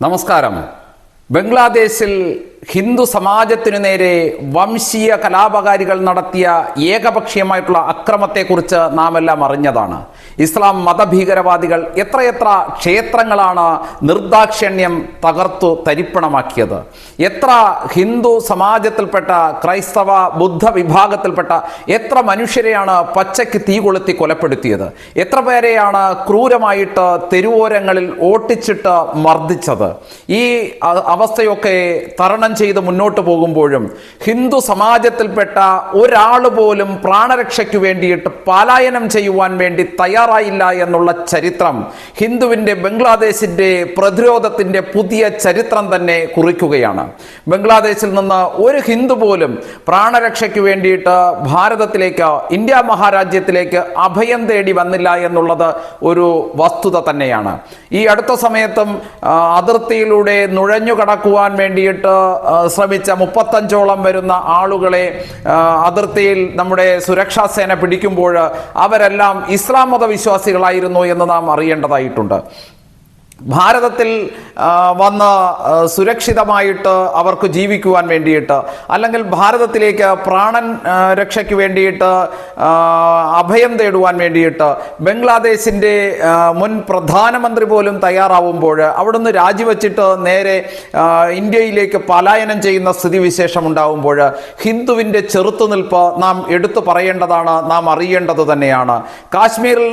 നമസ്കാരം. ബംഗ്ലാദേശിൽ ഹിന്ദു സമാജത്തിനു നേരെ വംശീയ കലാപകാരികൾ നടത്തിയ ഏകപക്ഷീയമായിട്ടുള്ള അക്രമത്തെക്കുറിച്ച് നാം എല്ലാം അറിഞ്ഞതാണ്. ഇസ്ലാം മതഭീകരവാദികൾ എത്രയെത്ര ക്ഷേത്രങ്ങളാണ് നിർദാക്ഷിണ്യം തകർത്തു തരിപ്പണമാക്കിയത്. എത്ര ഹിന്ദു സമാജത്തിൽപ്പെട്ട ക്രൈസ്തവ ബുദ്ധ വിഭാഗത്തിൽപ്പെട്ട എത്ര മനുഷ്യരെയാണ് പച്ചയ്ക്ക് തീ കൊളുത്തി കൊലപ്പെടുത്തിയത്. എത്ര പേരെയാണ് ക്രൂരമായിട്ട് തെരുവോരങ്ങളിൽ ഓട്ടിച്ചിട്ട് മർദ്ദിച്ചത്. ഈ അവസ്ഥയൊക്കെ തരണം ചെയ്ത് മുന്നോട്ട് പോകുമ്പോഴും ഹിന്ദു സമാജത്തിൽപ്പെട്ട ഒരാൾ പോലും പ്രാണരക്ഷയ്ക്ക് വേണ്ടിയിട്ട് പലായനം ചെയ്യുവാൻ വേണ്ടി തയ്യാറായില്ല എന്നുള്ള ചരിത്രം ഹിന്ദുവിൻ്റെ ബംഗ്ലാദേശിൻ്റെ പ്രതിരോധത്തിൻ്റെ പുതിയ ചരിത്രം തന്നെ കുറിക്കുകയാണ്. ബംഗ്ലാദേശിൽ നിന്ന് ഒരു ഹിന്ദു പോലും പ്രാണരക്ഷയ്ക്ക് വേണ്ടിയിട്ട് ഭാരതത്തിലേക്ക്, ഇന്ത്യ മഹാരാജ്യത്തിലേക്ക് അഭയം തേടി വന്നില്ല എന്നുള്ളത് ഒരു വസ്തുത തന്നെയാണ്. ഈ അടുത്ത സമയത്തും അതിർത്തിയിലൂടെ നുഴഞ്ഞു കടക്കുവാൻ വേണ്ടിയിട്ട് ശ്രമിച്ച 35ഓളം വരുന്ന ആളുകളെ അതിർത്തിയിൽ നമ്മുടെ സുരക്ഷാ സേന പിടിക്കുമ്പോൾ അവരെല്ലാം ഇസ്ലാം മതവിശ്വാസികളായിരുന്നു എന്ന് നാം അറിയേണ്ടതായിട്ടുണ്ട്. ഭാരതത്തിൽ വന്ന് സുരക്ഷിതമായിട്ട് അവർക്ക് ജീവിക്കുവാൻ വേണ്ടിയിട്ട്, അല്ലെങ്കിൽ ഭാരതത്തിലേക്ക് പ്രാണൻ രക്ഷയ്ക്ക് വേണ്ടിയിട്ട് അഭയം തേടുവാൻ വേണ്ടിയിട്ട് ബംഗ്ലാദേശിൻ്റെ മുൻ പ്രധാനമന്ത്രി പോലും തയ്യാറാവുമ്പോൾ അവിടുന്ന് രാജിവെച്ചിട്ട് നേരെ ഇന്ത്യയിലേക്ക് പലായനം ചെയ്യുന്ന സ്ഥിതിവിശേഷം ഉണ്ടാവുമ്പോൾ ഹിന്ദുവിൻ്റെ ചെറുത്തുനിൽപ്പ് നാം എടുത്തു പറയേണ്ടതാണ്, നാം അറിയേണ്ടത് തന്നെയാണ്. കാശ്മീരിൽ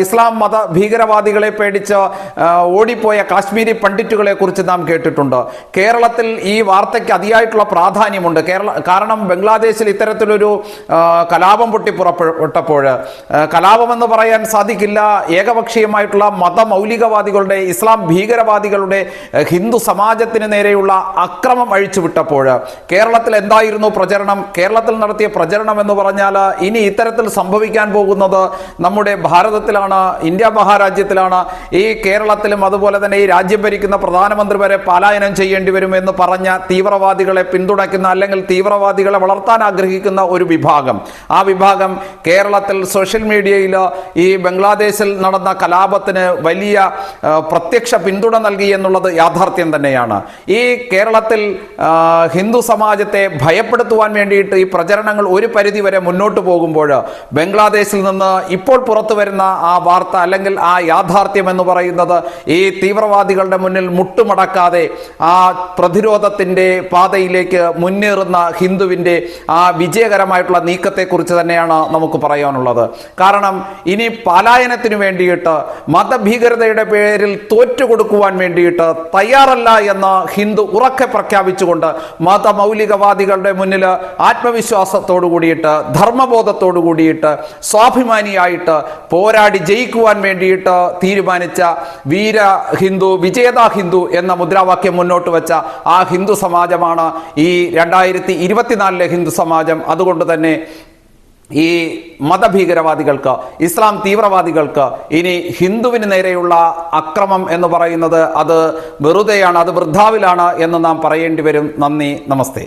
ഇസ്ലാം മത ഭീകരവാദികളെ പേടിച്ച് ഓടിപ്പോയ കാശ്മീരി പണ്ഡിറ്റുകളെ കുറിച്ച് നാം കേട്ടിട്ടുണ്ട്. കേരളത്തിൽ ഈ വാർത്തയ്ക്ക് അതിയായിട്ടുള്ള പ്രാധാന്യമുണ്ട്. കാരണം ബംഗ്ലാദേശിൽ ഇത്തരത്തിലൊരു കലാപം പൊട്ടിപ്പുറപ്പെട്ടപ്പോൾ, കലാപമെന്ന് പറയാൻ സാധിക്കില്ല, ഏകപക്ഷീയമായിട്ടുള്ള മതമൗലികവാദികളുടെ, ഇസ്ലാം ഭീകരവാദികളുടെ ഹിന്ദു സമാജത്തിന് നേരെയുള്ള അക്രമം അഴിച്ചുവിട്ടപ്പോൾ കേരളത്തിൽ എന്തായിരുന്നു പ്രചരണം? കേരളത്തിൽ നടത്തിയ പ്രചരണം എന്ന് പറഞ്ഞാൽ ഇനി ഇത്തരത്തിൽ സംഭവിക്കാൻ പോകുന്നത് നമ്മുടെ ഭാരതത്തിലാണ്, ഇന്ത്യ മഹാരാജ്യത്തിലാണ്. ഈ കേരളത്തിലും അതുപോലെ തന്നെ ഈ രാജ്യം ഭരിക്കുന്ന പ്രധാനമന്ത്രി വരെ പലായനം ചെയ്യേണ്ടി വരും എന്ന് പറഞ്ഞ തീവ്രവാദികളെ പിന്തുണയ്ക്കുന്ന, അല്ലെങ്കിൽ തീവ്രവാദികളെ വളർത്താൻ ആഗ്രഹിക്കുന്ന ഒരു വിഭാഗം, ആ വിഭാഗം കേരളത്തിൽ സോഷ്യൽ മീഡിയയിൽ ഈ ബംഗ്ലാദേശിൽ നടന്ന കലാപത്തിന് വലിയ പ്രത്യക്ഷ പിന്തുണ നൽകി എന്നുള്ളത് യാഥാർത്ഥ്യം തന്നെയാണ്. ഈ കേരളത്തിൽ ഹിന്ദു സമാജത്തെ ഭയപ്പെടുത്തുവാൻ വേണ്ടിയിട്ട് ഈ പ്രചരണങ്ങൾ ഒരു പരിധി വരെ മുന്നോട്ട് പോകുമ്പോൾ ബംഗ്ലാദേശിൽ നിന്ന് ഇപ്പോൾ പുറത്തു വരുന്ന ആ വാർത്ത, അല്ലെങ്കിൽ ആ യാഥാർത്ഥ്യം എന്ന് പറയുന്നത് ഈ തീവ്രവാദികളുടെ മുന്നിൽ മുട്ടുമടക്കാതെ ആ പ്രതിരോധത്തിൻ്റെ പാതയിലേക്ക് മുന്നേറുന്ന ഹിന്ദുവിൻ്റെ ആ വിജയകരമായിട്ടുള്ള നീക്കത്തെക്കുറിച്ച് തന്നെയാണ് നമുക്ക് പറയാനുള്ളത്. കാരണം ഇനി പലായനത്തിന് വേണ്ടിയിട്ട്, മതഭീകരതയുടെ പേരിൽ തോറ്റുകൊടുക്കുവാൻ വേണ്ടിയിട്ട് തയ്യാറല്ല എന്ന് ഹിന്ദു ഉറക്കെ പ്രഖ്യാപിച്ചുകൊണ്ട് മതമൗലികവാദികളുടെ മുന്നിൽ ആത്മവിശ്വാസത്തോടു കൂടിയിട്ട്, ധർമ്മബോധത്തോടു കൂടിയിട്ട്, സ്വാഭിമാനിയായിട്ട് പോരാടി ജയിക്കുവാൻ വേണ്ടിയിട്ട് തീരുമാനിച്ച വീര ഹിന്ദു, വിജേത ഹിന്ദു എന്ന മുദ്രാവാക്യം മുന്നോട്ട് വെച്ച ആ ഹിന്ദു സമാജമാണ് ഈ 2024 ഹിന്ദു സമാജം. അതുകൊണ്ട് തന്നെ ഈ മതഭീകരവാദികൾക്ക്, ഇസ്ലാം തീവ്രവാദികൾക്ക് ഇനി ഹിന്ദുവിന് നേരെയുള്ള അക്രമം എന്ന് പറയുന്നത് അത് വെറുതെയാണ്, അത് വൃഥാവിലാണ് എന്ന് നാം പറയേണ്ടി വരും. നന്ദി, നമസ്തേ.